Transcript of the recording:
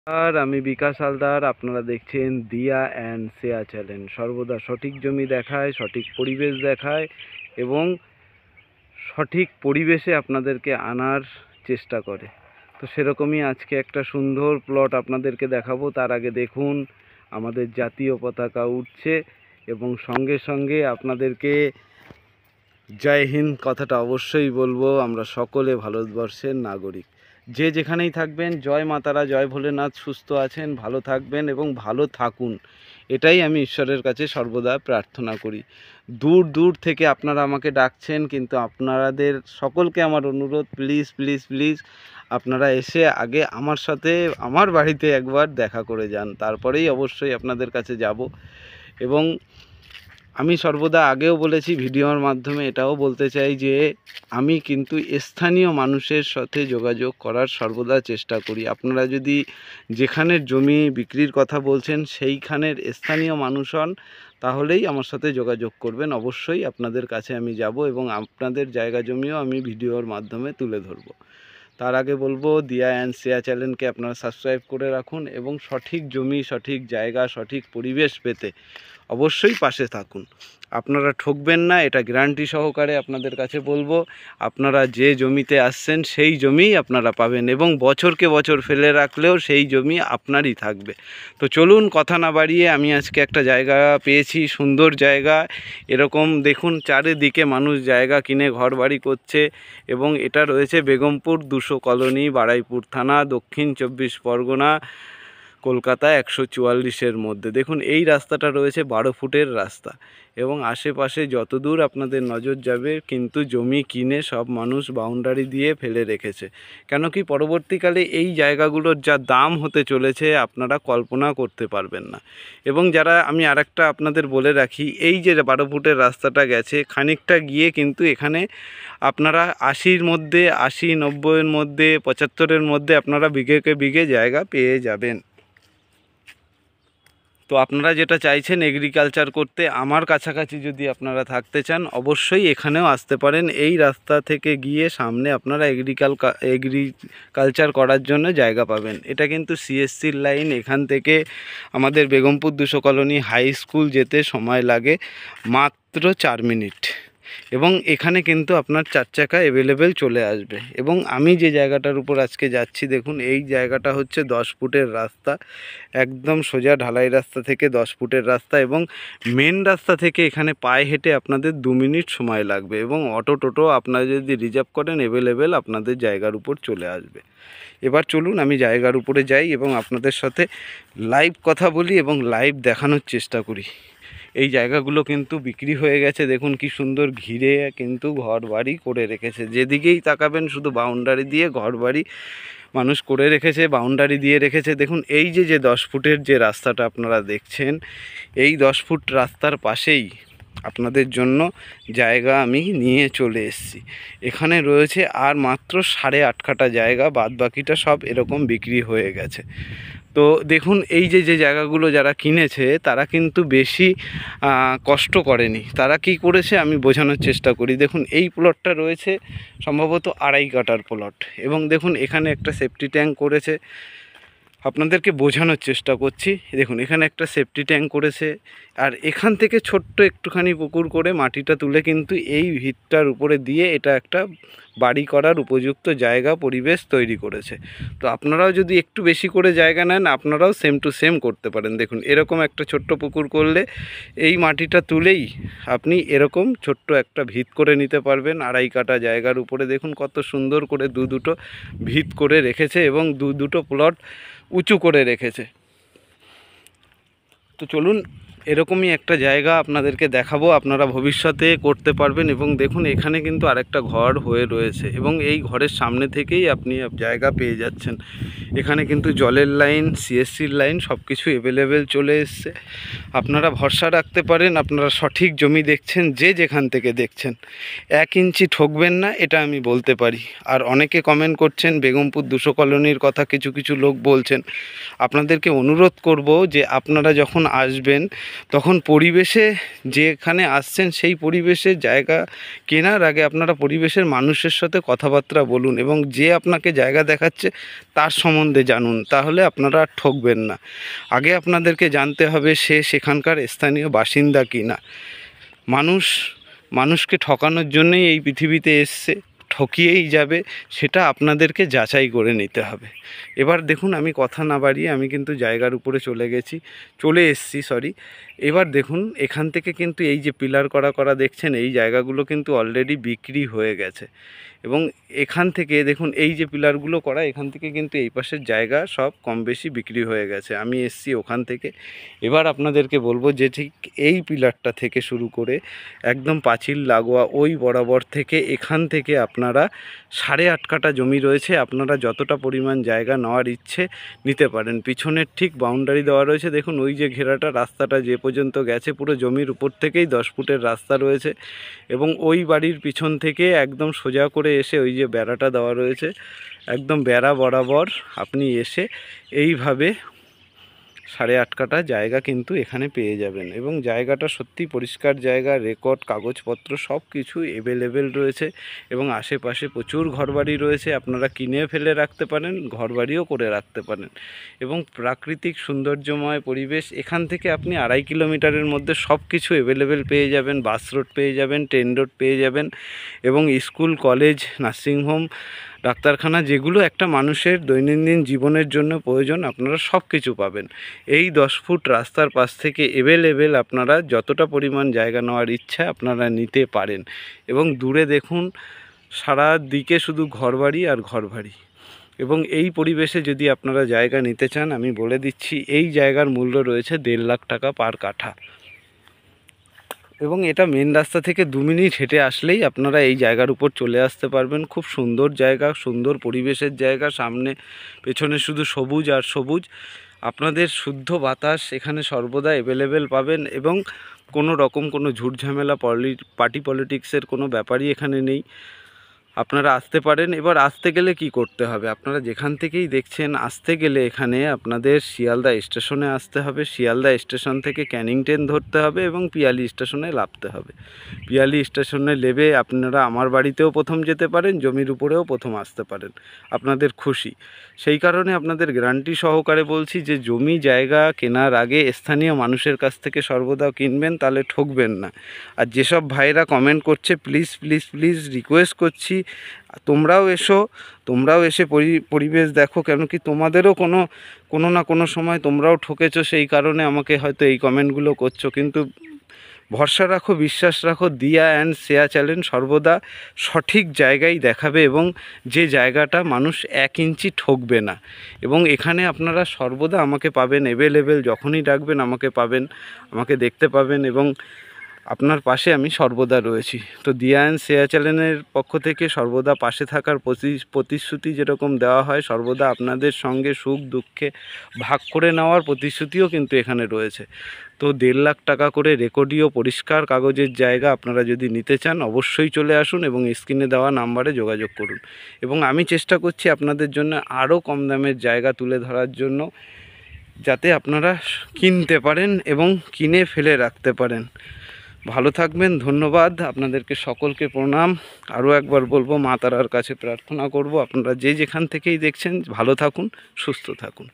আর আমি বিকাশ হালদার, আপনারা দেখছেন দিয়া অ্যান্ড শেয়া চ্যানেল। সর্বদা সঠিক জমি দেখায়, সঠিক পরিবেশ দেখায় এবং সঠিক পরিবেশে আপনাদেরকে আনার চেষ্টা করে। তো সেরকমই আজকে একটা সুন্দর প্লট আপনাদেরকে দেখাবো। তার আগে দেখুন আমাদের জাতীয় পতাকা উঠছে এবং সঙ্গে সঙ্গে আপনাদেরকে জয় হিন্দ কথাটা অবশ্যই বলবো। আমরা সকলে ভারতবর্ষের নাগরিক। যে যেখানেই থাকবেন, জয় মাতারা, জয় ভোলেনাথ। সুস্থ আছেন, ভালো থাকবেন এবং ভালো থাকুন, এটাই আমি ঈশ্বরের কাছে সর্বদা প্রার্থনা করি। দূর দূর থেকে আপনারা আমাকে ডাকছেন, কিন্তু আপনাদের সকলকে আমার অনুরোধ, প্লিজ প্লিজ প্লিজ আপনারা এসে আগে আমার সাথে আমার বাড়িতে একবার দেখা করে যান, তারপরেই অবশ্যই আপনাদের কাছে যাব। এবং আমি সর্বদা আগেও বলেছি, ভিডিওর মাধ্যমে এটাও বলতে চাই যে আমি কিন্তু স্থানীয় মানুষের সাথে যোগাযোগ করার সর্বদা চেষ্টা করি। আপনারা যদি যেখানের জমি বিক্রির কথা বলছেন সেইখানের স্থানীয় মানুষ হন, তাহলেই আমার সাথে যোগাযোগ করবেন। অবশ্যই আপনাদের কাছে আমি যাব এবং আপনাদের জায়গা জমিও আমি ভিডিওর মাধ্যমে তুলে ধরব। তার আগে বলবো, দিয়া অ্যান্ড শেয়া চ্যানেলকে আপনারা সাবস্ক্রাইব করে রাখুন এবং সঠিক জমি, সঠিক জায়গা, সঠিক পরিবেশ পেতে অবশ্যই পাশে থাকুন। আপনারা ঠকবেন না, এটা গ্যারান্টি সহকারে আপনাদের কাছে বলবো। আপনারা যে জমিতে আসছেন সেই জমিই আপনারা পাবেন এবং বছরকে বছর ফেলে রাখলেও সেই জমি আপনারই থাকবে। তো চলুন কথা না বাড়িয়ে, আমি আজকে একটা জায়গা পেয়েছি, সুন্দর জায়গা। এরকম দেখুন চারিদিকে মানুষ জায়গা কিনে ঘর বাড়ি করছে এবং এটা রয়েছে বেগমপুর 200 কলোনি, বারুইপুর থানা, দক্ষিণ 24 পরগনা, কলকাতা 144-এর মধ্যে। দেখুন এই রাস্তাটা রয়েছে 12 ফুটের রাস্তা এবং আশেপাশে যতদূর আপনাদের নজর যাবে কিন্তু জমি কিনে সব মানুষ বাউন্ডারি দিয়ে ফেলে রেখেছে। কেন কি পরবর্তীকালে এই জায়গাগুলোর যা দাম হতে চলেছে আপনারা কল্পনা করতে পারবেন না। এবং যারা, আমি আরেকটা আপনাদের বলে রাখি, এই যে 12 ফুটের রাস্তাটা গেছে, খানিকটা গিয়ে কিন্তু এখানে আপনারা 80-র মধ্যে, 80, 90-এর মধ্যে, 75-এর মধ্যে আপনারা বিঘেকে বিঘে জায়গা পেয়ে যাবেন। তো আপনারা যেটা চাইছেন এগ্রিকালচার করতে, আমার কাছাকাছি যদি আপনারা থাকতে চান, অবশ্যই এখানেও আসতে পারেন। এই রাস্তা থেকে গিয়ে সামনে আপনারা এগ্রিকালচার করার জন্য জায়গা পাবেন। এটা কিন্তু সিএসসির লাইন। এখান থেকে আমাদের বেগমপুর 200 কলোনি হাই স্কুল যেতে সময় লাগে মাত্র 4 মিনিট এবং এখানে কিন্তু আপনার 4 চাকা অ্যাভেলেবেল চলে আসবে। এবং আমি যে জায়গাটার উপর আজকে যাচ্ছি, দেখুন এই জায়গাটা হচ্ছে 10 ফুটের রাস্তা, একদম সোজা ঢালাই রাস্তা থেকে 10 ফুটের রাস্তা এবং মেন রাস্তা থেকে এখানে পায়ে হেঁটে আপনাদের 2 মিনিট সময় লাগবে এবং অটো টোটো আপনারা যদি রিজার্ভ করেন অ্যাভেলেবেল আপনাদের জায়গার উপর চলে আসবে। এবার চলুন আমি জায়গার উপরে যাই এবং আপনাদের সাথে লাইভ কথা বলি এবং লাইভ দেখানোর চেষ্টা করি। এই জায়গাগুলো কিন্তু বিক্রি হয়ে গেছে। দেখুন কি সুন্দর ঘিরে কিন্তু ঘর বাড়ি করে রেখেছে, যেদিকেই তাকাবেন শুধু বাউন্ডারি দিয়ে ঘর বাড়ি মানুষ করে রেখেছে, বাউন্ডারি দিয়ে রেখেছে। দেখুন এই যে 10 ফুটের যে রাস্তাটা আপনারা দেখছেন, এই 10 ফুট রাস্তার পাশেই আপনাদের জন্য জায়গা আমি নিয়ে চলে এসেছি। এখানে রয়েছে আর মাত্র 8.5 কাঠা জায়গা, বাদ বাকিটা সব এরকম বিক্রি হয়ে গেছে। তো দেখুন এই যে জায়গাগুলো যারা কিনেছে তারা কিন্তু বেশি কষ্ট করেনি। তারা কি করেছে আমি বোঝানোর চেষ্টা করি। দেখুন এই প্লটটা রয়েছে সম্ভবত 2.5 কাঠার প্লট এবং দেখুন এখানে একটা সেফটি ট্যাঙ্ক করেছে। আপনাদেরকে বোঝানোর চেষ্টা করছি। দেখুন এখানে একটা সেফটি ট্যাঙ্ক করেছে আর এখান থেকে ছোট্ট একটুখানি পুকুর করে মাটিটা তুলে কিন্তু এই ভিতটার উপরে দিয়ে এটা একটা বাড়ি করার উপযুক্ত জায়গা পরিবেশ তৈরি করেছে। তো আপনারাও যদি একটু বেশি করে জায়গা নেন, আপনারাও সেম টু সেম করতে পারেন। দেখুন এরকম একটা ছোট্ট পুকুর করলে এই মাটিটা তুলেই আপনি এরকম ছোট্ট একটা ভিত করে নিতে পারবেন 2.5 কাঠা জায়গার উপরে। দেখুন কত সুন্দর করে দুটো ভিত করে রেখেছে এবং দুটো প্লট উঁচু করে রেখেছে। তো চলুন এরকমই একটা জায়গা আপনাদেরকে দেখাবো, আপনারা ভবিষ্যতে করতে পারবেন। এবং দেখুন এখানে কিন্তু আরেকটা ঘর হয়ে রয়েছে এবং এই ঘরের সামনে থেকেই আপনি জায়গা পেয়ে যাচ্ছেন। এখানে কিন্তু জলের লাইন, সিএসসির লাইন সব কিছু অ্যাভেলেবেল চলে এসছে। আপনারা ভরসা রাখতে পারেন, আপনারা সঠিক জমি দেখছেন, যে যেখান থেকে দেখছেন 1 ইঞ্চি ঠকবেন না, এটা আমি বলতে পারি। আর অনেকে কমেন্ট করছেন বেগমপুর 200 কলোনির কথা, কিছু লোক বলছেন। আপনাদেরকে অনুরোধ করব যে আপনারা যখন আসবেন তখন পরিবেশে যেখানে আসছেন সেই পরিবেশের জায়গা কেনার আগে আপনারা পরিবেশের মানুষের সাথে কথাবার্তা বলুন এবং যে আপনাকে জায়গা দেখাচ্ছে তার সম্বন্ধে জানুন, তাহলে আপনারা আর ঠকবেন না। আগে আপনাদেরকে জানতে হবে সে সেখানকার স্থানীয় বাসিন্দা কিনা। মানুষকে ঠকানোর জন্যই এই পৃথিবীতে এসছে, ঠকিয়েই যাবে, সেটা আপনাদেরকে যাচাই করে নিতে হবে। এবার দেখুন, আমি কথা না বাড়িয়ে আমি কিন্তু জায়গার উপরে চলে এসছি। এবার দেখুন, এখান থেকে কিন্তু এই যে পিলার করা দেখছেন, এই জায়গাগুলো কিন্তু অলরেডি বিক্রি হয়ে গেছে। এবং এখান থেকে দেখুন, এই যে পিলারগুলো করা, এখান থেকে কিন্তু এই পাশের জায়গা সব কম বেশি বিক্রি হয়ে গেছে। আমি এসছি ওখান থেকে। এবার আপনাদেরকে বলবো যে ঠিক এই পিলারটা থেকে শুরু করে একদম পাঁচিল লাগোয়া ওই বরাবর থেকে এখান থেকে আপনারা 8.5 কাঠা জমি রয়েছে। আপনারা যতটা পরিমাণ জায়গা নেওয়ার ইচ্ছে নিতে পারেন। পিছনের ঠিক বাউন্ডারি দেওয়া রয়েছে, দেখুন ওই যে ঘেরাটা, রাস্তাটা যে পর্যন্ত গেছে পুরো জমির উপর থেকেই 10 ফুটের রাস্তা রয়েছে। এবং ওই বাড়ির পিছন থেকে একদম সোজা করে এসে ওই যে বেড়াটা দেওয়া রয়েছে, একদম বেড়া বরাবর আপনি এসে এইভাবে 8.5 কাঠা জায়গা কিন্তু এখানে পেয়ে যাবেন। এবং জায়গাটা সত্যি পরিষ্কার জায়গা, রেকর্ড কাগজপত্র সব কিছু অ্যাভেলেবেল রয়েছে। এবং আশেপাশে প্রচুর ঘরবাড়ি রয়েছে, আপনারা কিনে ফেলে রাখতে পারেন, ঘরবাড়িও করে রাখতে পারেন। এবং প্রাকৃতিক সৌন্দর্যময় পরিবেশ, এখান থেকে আপনি 2.5 কিলোমিটারের মধ্যে সব কিছু অ্যাভেলেবেল পেয়ে যাবেন। বাস রোড পেয়ে যাবেন, ট্রেন রোড পেয়ে যাবেন, এবং স্কুল, কলেজ, নার্সিংহোম, ডাক্তারখানা, যেগুলো একটা মানুষের দৈনন্দিন জীবনের জন্য প্রয়োজন, আপনারা সব কিছু পাবেন। এই 10 ফুট রাস্তার পাশ থেকে অ্যাভেলেবেল আপনারা যতটা পরিমাণ জায়গা নেওয়ার ইচ্ছা আপনারা নিতে পারেন। এবং দূরে দেখুন, সারা দিকে শুধু ঘরবাড়ি আর ঘরবাড়ি। এবং এই পরিবেশে যদি আপনারা জায়গা নিতে চান, আমি বলে দিচ্ছি এই জায়গার মূল্য রয়েছে 1.5 লাখ টাকা পার কাঠা। এবং এটা মেন রাস্তা থেকে 2 মিনিট হেঁটে আসলেই আপনারা এই জায়গার উপর চলে আসতে পারবেন। খুব সুন্দর জায়গা, সুন্দর পরিবেশের জায়গা, সামনে পেছনে শুধু সবুজ আর সবুজ। আপনাদের শুদ্ধ বাতাস এখানে সর্বদা অ্যাভেলেবেল পাবেন। এবং কোনো রকম কোনো ঝুটঝামেলা, পার্টি পলিটিক্সের কোনো ব্যাপারই এখানে নেই। আপনারা আসতে পারেন। এবার আসতে গেলে কি করতে হবে, আপনারা যেখান থেকেই দেখছেন, আসতে গেলে এখানে আপনাদের শিয়ালদা স্টেশনে আসতে হবে। শিয়ালদা স্টেশন থেকে ক্যানিং ট্রেন ধরতে হবে এবং পিয়ালি স্টেশনে নামতে হবে। পিয়ালি স্টেশনে নেমে আপনারা আমার বাড়িতেও প্রথম যেতে পারেন, জমির উপরেও প্রথম আসতে পারেন, আপনাদের খুশি। সেই কারণে আপনাদের গ্যারান্টি সহকারে বলছি যে জমি জায়গা কেনার আগে স্থানীয় মানুষের কাছ থেকে সর্বদা কিনবেন, তাহলে ঠকবেন না। আর যেসব ভাইরা কমেন্ট করছে, প্লিজ প্লিজ প্লিজ রিকোয়েস্ট করছি, তোমরাও এসে পরিবেশ দেখো, কেন কি তোমাদেরও কোনো না কোনো সময় তোমরাও ঠকেছো, সেই কারণে আমাকে হয়তো এই কমেন্টগুলো করছো। কিন্তু ভরসা রাখো, বিশ্বাস রাখো, দিয়া অ্যান্ড শেয়া চ্যানেল সর্বদা সঠিক জায়গায় দেখাবে এবং যে জায়গাটা মানুষ 1 ইঞ্চি ঠকবে না। এবং এখানে আপনারা সর্বদা আমাকে পাবেন অ্যাভেলেবেল, যখনই ডাকবেন আমাকে পাবেন, আমাকে দেখতে পাবেন, এবং আপনার পাশে আমি সর্বদা রয়েছি। তো দিয়া অ্যান্ড শেয়া চ্যানেলের পক্ষ থেকে সর্বদা পাশে থাকার প্রতিশ্রুতি যেরকম দেওয়া হয়, সর্বদা আপনাদের সঙ্গে সুখ দুঃখে ভাগ করে নেওয়ার প্রতিশ্রুতিও কিন্তু এখানে রয়েছে। তো 1.5 লাখ টাকা করে রেকর্ডীয় পরিষ্কার কাগজের জায়গা আপনারা যদি নিতে চান, অবশ্যই চলে আসুন এবং স্ক্রিনে দেওয়া নাম্বারে যোগাযোগ করুন। এবং আমি চেষ্টা করছি আপনাদের জন্য আরও কম দামের জায়গা তুলে ধরার জন্য, যাতে আপনারা কিনতে পারেন এবং কিনে ফেলে রাখতে পারেন। ভালো থাকবেন, ধন্যবাদ আপনাদেরকে সকলকে প্রণাম। আরও একবার বলবো, মা তারার কাছে প্রার্থনা করব আপনারা যে যেখান থেকেই দেখছেন ভালো থাকুন, সুস্থ থাকুন।